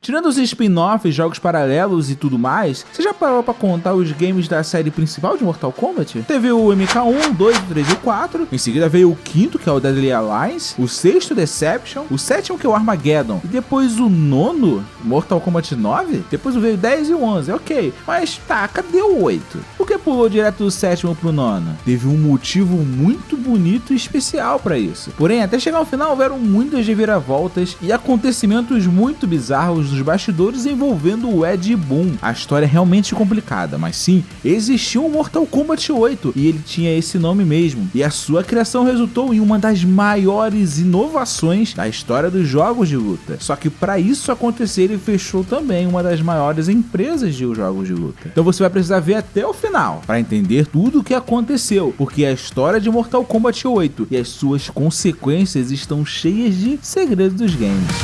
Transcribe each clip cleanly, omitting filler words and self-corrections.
Tirando os spin-offs, jogos paralelos e tudo mais, você já parou pra contar os games da série principal de Mortal Kombat? Teve o MK1, 2, 3 e 4, em seguida veio o quinto, que é o Deadly Alliance, o sexto, Deception, o sétimo, que é o Armageddon, e depois o nono, Mortal Kombat 9, depois veio o 10 e o 11, ok, mas tá, cadê o 8? Por que pulou direto do sétimo pro nono? Teve um motivo muito bonito e especial pra isso, porém até chegar ao final houveram muitas reviravoltas e acontecimentos muito bizarros dos bastidores envolvendo o Ed Boon. A história é realmente complicada, mas sim, existiu um Mortal Kombat 8 e ele tinha esse nome mesmo, e a sua criação resultou em uma das maiores inovações da história dos jogos de luta. Só que para isso acontecer ele fechou também uma das maiores empresas de jogos de luta. Então você vai precisar ver até o final para entender tudo o que aconteceu, porque a história de Mortal Kombat 8 e as suas consequências estão cheias de segredos dos games.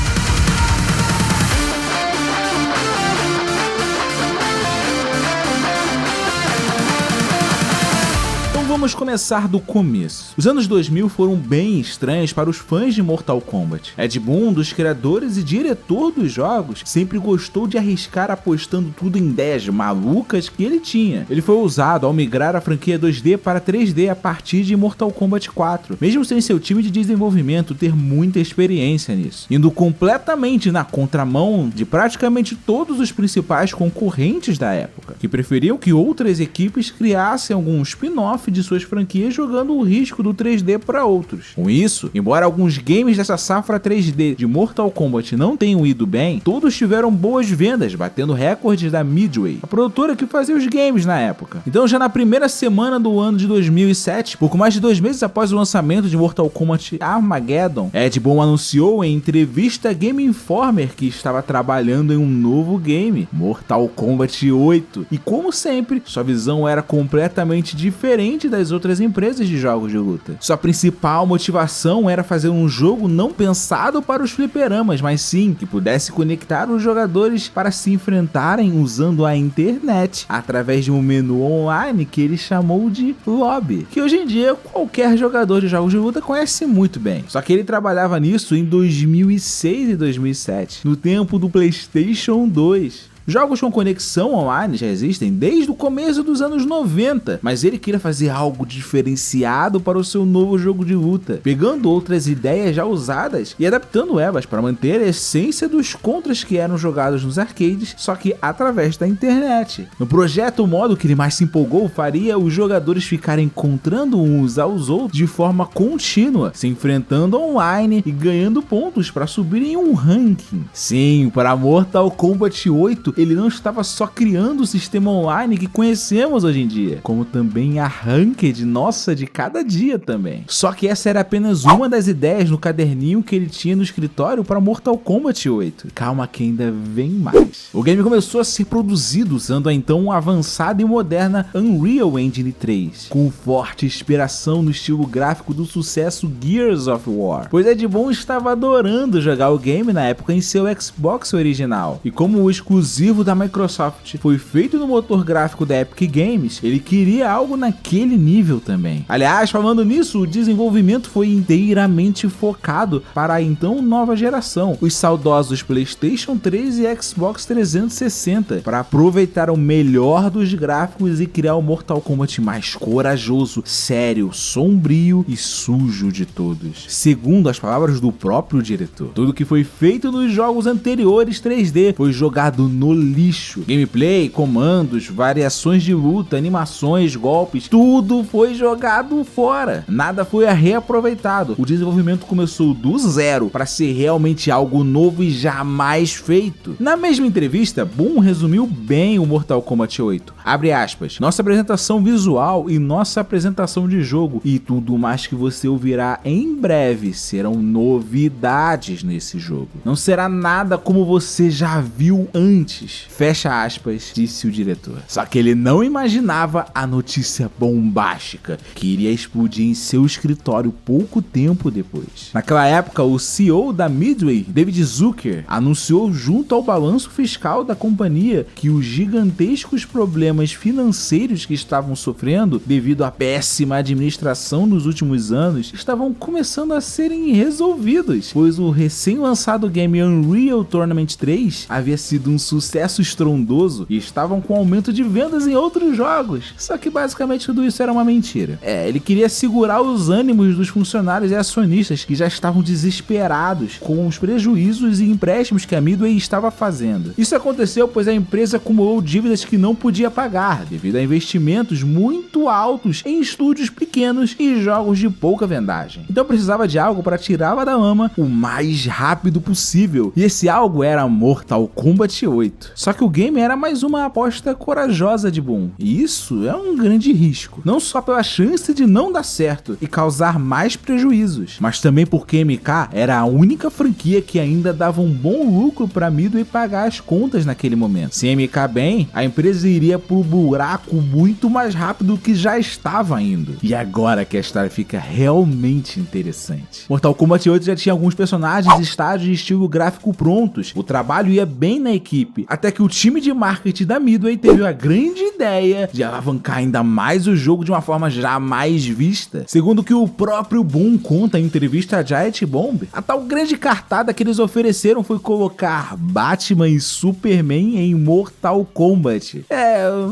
Vamos começar do começo. Os anos 2000 foram bem estranhos para os fãs de Mortal Kombat. Ed Boon, um dos criadores e diretor dos jogos, sempre gostou de arriscar apostando tudo em ideias malucas que ele tinha. Ele foi ousado ao migrar a franquia 2D para 3D a partir de Mortal Kombat 4, mesmo sem seu time de desenvolvimento ter muita experiência nisso, indo completamente na contramão de praticamente todos os principais concorrentes da época, que preferiam que outras equipes criassem algum spin-off de suas franquias jogando o risco do 3D para outros. Com isso, embora alguns games dessa safra 3D de Mortal Kombat não tenham ido bem, todos tiveram boas vendas, batendo recordes da Midway, a produtora que fazia os games na época. Então já na primeira semana do ano de 2007, pouco mais de 2 meses após o lançamento de Mortal Kombat Armageddon, Ed Boon anunciou em entrevista Game Informer que estava trabalhando em um novo game, Mortal Kombat 8, e como sempre, sua visão era completamente diferente das outras empresas de jogos de luta. Sua principal motivação era fazer um jogo não pensado para os fliperamas, mas sim que pudesse conectar os jogadores para se enfrentarem usando a internet, através de um menu online que ele chamou de Lobby, que hoje em dia qualquer jogador de jogos de luta conhece muito bem. Só que ele trabalhava nisso em 2006 e 2007, no tempo do PlayStation 2. Jogos com conexão online já existem desde o começo dos anos 90, mas ele queria fazer algo diferenciado para o seu novo jogo de luta, pegando outras ideias já usadas e adaptando elas para manter a essência dos contras que eram jogados nos arcades, só que através da internet. No projeto, o modo que ele mais se empolgou faria os jogadores ficarem encontrando uns aos outros de forma contínua, se enfrentando online e ganhando pontos para subir em um ranking. Sim, para Mortal Kombat 8, ele não estava só criando o sistema online que conhecemos hoje em dia, como também a ranked nossa de cada dia também. Só que essa era apenas uma das ideias no caderninho que ele tinha no escritório para Mortal Kombat 8. Calma que ainda vem mais. O game começou a ser produzido usando a então avançada e moderna Unreal Engine 3, com forte inspiração no estilo gráfico do sucesso Gears of War, pois Ed Boon estava adorando jogar o game na época em seu Xbox original, e como o exclusivo da Microsoft foi feito no motor gráfico da Epic Games, ele queria algo naquele nível também. Aliás, falando nisso, o desenvolvimento foi inteiramente focado para a então nova geração, os saudosos PlayStation 3 e Xbox 360, para aproveitar o melhor dos gráficos e criar o Mortal Kombat mais corajoso, sério, sombrio e sujo de todos. Segundo as palavras do próprio diretor, tudo que foi feito nos jogos anteriores 3D foi jogado no lixo. Gameplay, comandos, variações de luta, animações, golpes, tudo foi jogado fora. Nada foi reaproveitado. O desenvolvimento começou do zero para ser realmente algo novo e jamais feito. Na mesma entrevista, Boon resumiu bem o Mortal Kombat 8. Abre aspas, nossa apresentação visual e nossa apresentação de jogo e tudo mais que você ouvirá em breve serão novidades nesse jogo. Não será nada como você já viu antes. antes, fecha aspas, disse o diretor. Só que ele não imaginava a notícia bombástica que iria explodir em seu escritório pouco tempo depois. Naquela época, o CEO da Midway, David Zucker, anunciou junto ao balanço fiscal da companhia que os gigantescos problemas financeiros que estavam sofrendo devido à péssima administração nos últimos anos estavam começando a serem resolvidos, pois o recém-lançado game Unreal Tournament 3 havia sido um sucesso estrondoso e estavam com aumento de vendas em outros jogos. Só que basicamente tudo isso era uma mentira. Ele queria segurar os ânimos dos funcionários e acionistas que já estavam desesperados com os prejuízos e empréstimos que a Midway estava fazendo. Isso aconteceu pois a empresa acumulou dívidas que não podia pagar devido a investimentos muito altos em estúdios pequenos e jogos de pouca vendagem. Então precisava de algo para tirá-la da lama o mais rápido possível, e esse algo era Mortal Kombat 8. Só que o game era mais uma aposta corajosa de Boom, e isso é um grande risco, não só pela chance de não dar certo e causar mais prejuízos, mas também porque MK era a única franquia que ainda dava um bom lucro para Midway pagar as contas naquele momento. Se MK bem, a empresa iria pro buraco muito mais rápido do que já estava indo. E agora que a história fica realmente interessante. Mortal Kombat 8 já tinha alguns personagens, estágios e estilo gráfico prontos. O trabalho ia bem na equipe, até que o time de marketing da Midway teve a grande ideia de alavancar ainda mais o jogo de uma forma jamais vista. Segundo o que o próprio Boom conta em entrevista a Giant Bomb, a tal grande cartada que eles ofereceram foi colocar Batman e Superman em Mortal Kombat.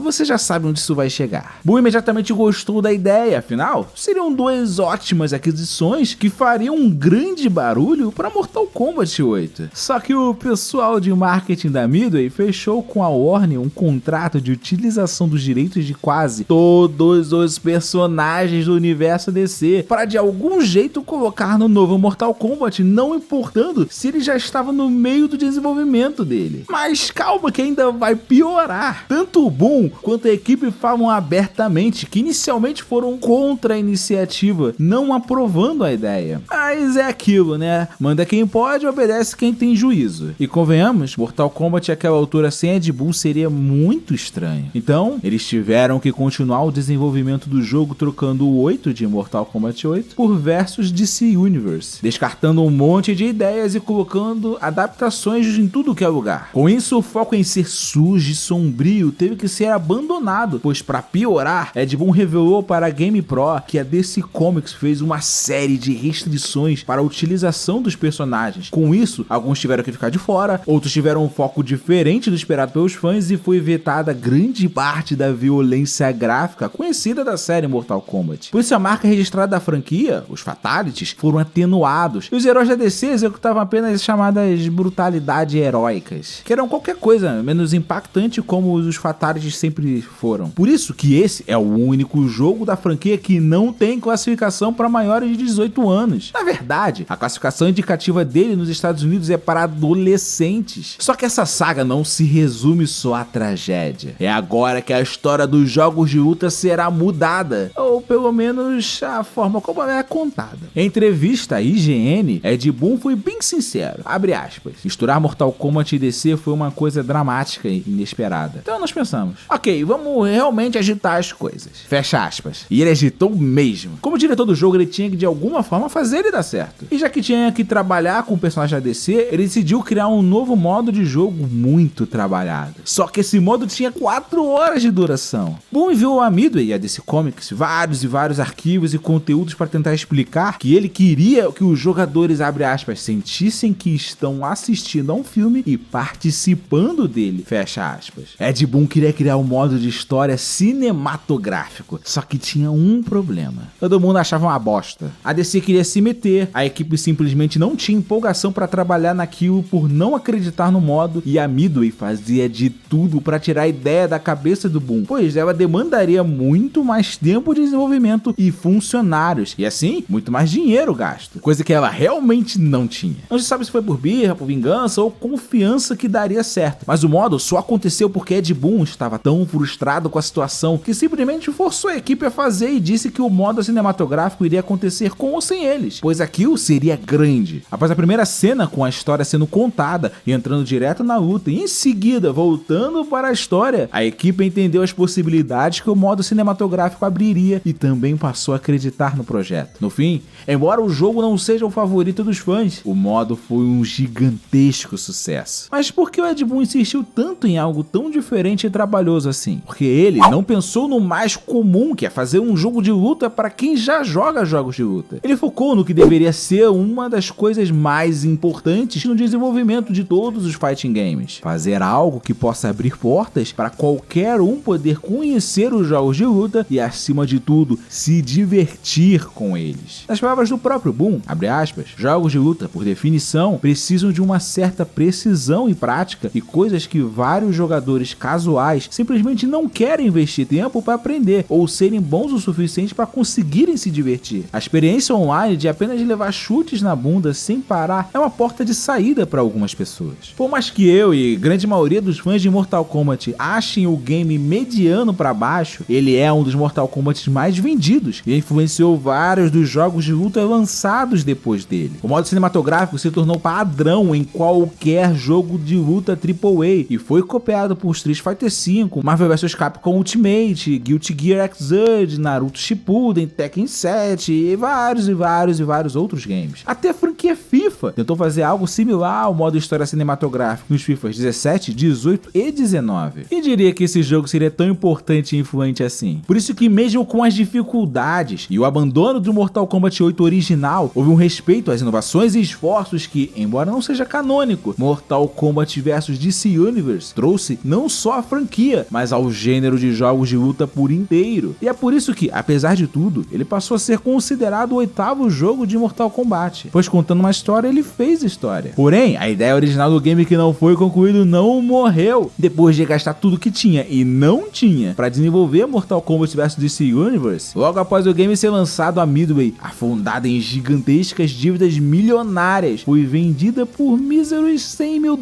Você já sabe onde isso vai chegar. Boom imediatamente gostou da ideia, afinal, seriam duas ótimas aquisições que fariam um grande barulho para Mortal Kombat 8. Só que o pessoal de marketing da Midway fechou com a Warner um contrato de utilização dos direitos de quase todos os personagens do universo DC para de algum jeito colocar no novo Mortal Kombat, não importando se ele já estava no meio do desenvolvimento dele. Mas calma que ainda vai piorar. Tanto o Boom quanto a equipe falam abertamente que inicialmente foram contra a iniciativa, não aprovando a ideia. Mas é aquilo, né? Manda quem pode, obedece quem tem juízo. E convenhamos, Mortal Kombat àquela altura sem Ed Boon seria muito estranho. Então, eles tiveram que continuar o desenvolvimento do jogo trocando o 8 de Mortal Kombat 8 por Versus DC Universe, descartando um monte de ideias e colocando adaptações em tudo que é lugar. Com isso, o foco em ser sujo e sombrio teve que ser abandonado, pois para piorar, Ed Boon revelou para a GamePro que a DC Comics fez uma série de restrições para a utilização dos personagens. Com isso, alguns tiveram que ficar de fora, outros tiveram um foco diferente do esperado pelos fãs e foi vetada grande parte da violência gráfica conhecida da série Mortal Kombat. Por isso a marca registrada da franquia, os Fatalities, foram atenuados e os heróis da DC executavam apenas as chamadas brutalidades heróicas, que eram qualquer coisa menos impactante como os Fatalities sempre foram. Por isso que esse é o único jogo da franquia que não tem classificação para maiores de 18 anos. Na verdade, a classificação indicativa dele nos Estados Unidos é para adolescentes. Só que essa saga não se resume só à tragédia. É agora que a história dos jogos de luta será mudada, ou pelo menos a forma como ela é contada. Em entrevista à IGN, Ed Boon foi bem sincero, abre aspas, misturar Mortal Kombat e DC foi uma coisa dramática e inesperada. Então nós pensamos, ok, vamos realmente agitar as coisas, fecha aspas. E ele agitou mesmo. Como diretor do jogo, ele tinha que de alguma forma fazer ele dar certo. E já que tinha que trabalhar com o personagem da DC, ele decidiu criar um novo modo de jogo muito trabalhado. Só que esse modo tinha 4 horas de duração. Boom enviou a Midway e a DC Comics vários e vários arquivos e conteúdos para tentar explicar que ele queria que os jogadores, abre aspas, sentissem que estão assistindo a um filme e participando dele, fecha aspas. Ed Boon queria criar um modo de história cinematográfico, só que tinha um problema. Todo mundo achava uma bosta. A DC queria se meter, a equipe simplesmente não tinha empolgação para trabalhar naquilo por não acreditar no modo, e a Midway fazia de tudo para tirar a ideia da cabeça do Boom, pois ela demandaria muito mais tempo de desenvolvimento e funcionários, e assim, muito mais dinheiro gasto, coisa que ela realmente não tinha. Não se sabe se foi por birra, por vingança ou confiança que daria certo, mas o modo só aconteceu porque Ed Boon estava tão frustrado com a situação que simplesmente forçou a equipe a fazer e disse que o modo cinematográfico iria acontecer com ou sem eles, pois aquilo seria grande. Após a primeira cena com a história sendo contada e entrando direto na luta e Em seguida, voltando para a história, a equipe entendeu as possibilidades que o modo cinematográfico abriria e também passou a acreditar no projeto. No fim, embora o jogo não seja o favorito dos fãs, o modo foi um gigantesco sucesso. Mas por que o Ed Boon insistiu tanto em algo tão diferente e trabalhoso assim? Porque ele não pensou no mais comum, que é fazer um jogo de luta para quem já joga jogos de luta. Ele focou no que deveria ser uma das coisas mais importantes no desenvolvimento de todos os fighting games. Fazer algo que possa abrir portas para qualquer um poder conhecer os jogos de luta e, acima de tudo, se divertir com eles. Nas palavras do próprio Boon, abre aspas, jogos de luta, por definição, precisam de uma certa precisão e prática e coisas que vários jogadores casuais simplesmente não querem investir tempo para aprender ou serem bons o suficiente para conseguirem se divertir. A experiência online de apenas levar chutes na bunda sem parar é uma porta de saída para algumas pessoas. Por mais que eu e grande maioria dos fãs de Mortal Kombat achem o game mediano para baixo, ele é um dos Mortal Kombat mais vendidos e influenciou vários dos jogos de luta lançados depois dele. O modo cinematográfico se tornou padrão em qualquer jogo de luta AAA e foi copiado por Street Fighter V, Marvel vs Capcom Ultimate, Guilty Gear Xrd, Naruto Shippuden, Tekken 7 e vários outros games. Até a franquia FIFA tentou fazer algo similar ao modo história cinematográfico nos FIFAs 17, 18 e 19. Quem diria que esse jogo seria tão importante e influente assim? Por isso que mesmo com as dificuldades e o abandono do Mortal Kombat 8 original, houve um respeito às inovações e esforços que, embora não seja canônico, Mortal Kombat vs DC Universe trouxe não só a franquia, mas ao gênero de jogos de luta por inteiro. E é por isso que, apesar de tudo, ele passou a ser considerado o 8º jogo de Mortal Kombat, pois contando uma história, ele fez história. Porém, a ideia original do game que não foi concluído não morreu. Depois de gastar tudo que tinha e não tinha para desenvolver Mortal Kombat vs DC Universe, logo após o game ser lançado, a Midway, afundada em gigantescas dívidas milionárias, foi vendida por míseros $100 mil,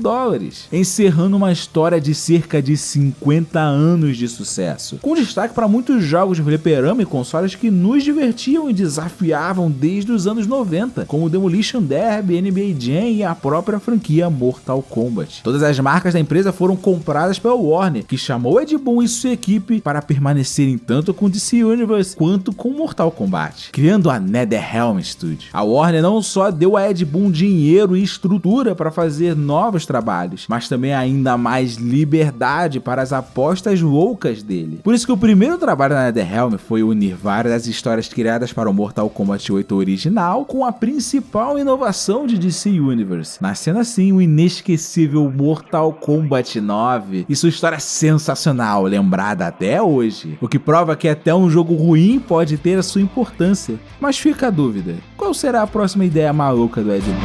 encerrando uma história de cerca de 50 anos de sucesso, com destaque para muitos jogos de fliperama e consoles que nos divertiam e desafiavam desde os anos 90, como Demolition Derby, NBA Jam e a própria franquia Mortal Kombat. Todas as marcas da empresa foram compradas pela Warner, que chamou Ed Boon e sua equipe para permanecerem tanto com DC Universe quanto com Mortal Kombat, criando a NetherRealm Studio. A Warner não só deu a Ed Boon dinheiro e estrutura para fazer novos trabalhos, mas também ainda mais liberdade para as apostas loucas dele. Por isso que o primeiro trabalho da NetherRealm foi unir várias das histórias criadas para o Mortal Kombat 8 original com a principal inovação de DC Universe, nascendo assim o inesquecível Mortal Kombat 9 e sua história sensacional, lembrada até hoje, o que prova que até um jogo ruim pode ter a sua importância. Mas fica a dúvida, qual será a próxima ideia maluca do Ed Boon?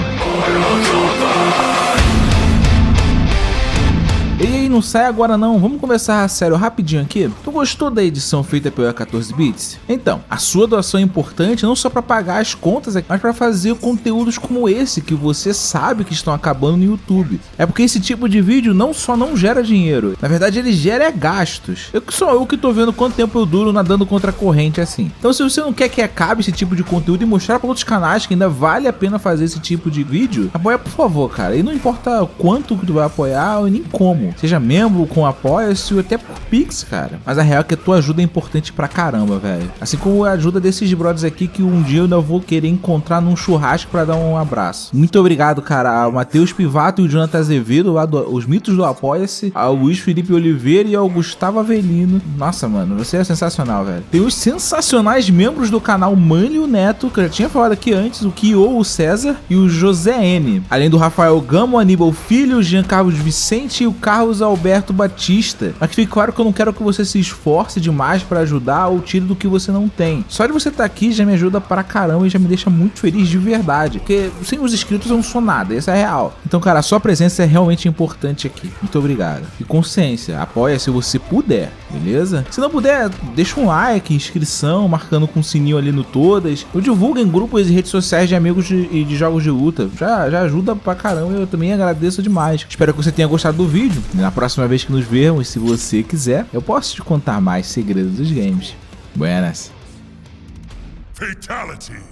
E aí, não sai agora não, vamos conversar sério rapidinho aqui. Tu gostou da edição feita pela 14 Bits? Então, a sua doação é importante não só para pagar as contas, mas para fazer conteúdos como esse que você sabe que estão acabando no YouTube. É porque esse tipo de vídeo não só não gera dinheiro, na verdade ele gera gastos. Só eu que tô vendo quanto tempo eu duro nadando contra a corrente assim. Então se você não quer que acabe esse tipo de conteúdo e mostrar para outros canais que ainda vale a pena fazer esse tipo de vídeo, apoia por favor, cara. E não importa quanto que tu vai apoiar ou nem como. Seja membro com apoia-se ou até por Pix, cara. Mas a real é que a tua ajuda é importante pra caramba, velho. Assim como a ajuda desses brothers aqui que um dia eu ainda vou querer encontrar num churrasco pra dar um abraço. Muito obrigado, cara. Ao Matheus Pivato e o Jonathan Azevedo, lá os mitos do Apoia-se, ao Luiz Felipe Oliveira e ao Gustavo Avelino. Nossa, mano, você é sensacional, velho. Tem os sensacionais membros do canal Mano e o Neto, que eu já tinha falado aqui antes, o Kio, o César e o José N. Além do Rafael Gamo, Aníbal Filho, o Jean Carlos Vicente e o Carlos Alberto Batista. Mas que fique claro que eu não quero que você se esforce demais pra ajudar ou tire do que você não tem. Só de você estar aqui já me ajuda pra caramba e já me deixa muito feliz de verdade. Porque sem os inscritos eu não sou nada, essa é a real. Então, cara, a sua presença é realmente importante aqui. Muito obrigado. E consciência, apoia se você puder, beleza? Se não puder, deixa um like, inscrição, marcando com o sininho ali no todas. Eu divulgo em grupos e redes sociais de amigos e de jogos de luta. Já ajuda pra caramba e eu também agradeço demais. Espero que você tenha gostado do vídeo. Na próxima vez que nos vermos, se você quiser, eu posso te contar mais segredos dos games. Buenas. Fatality.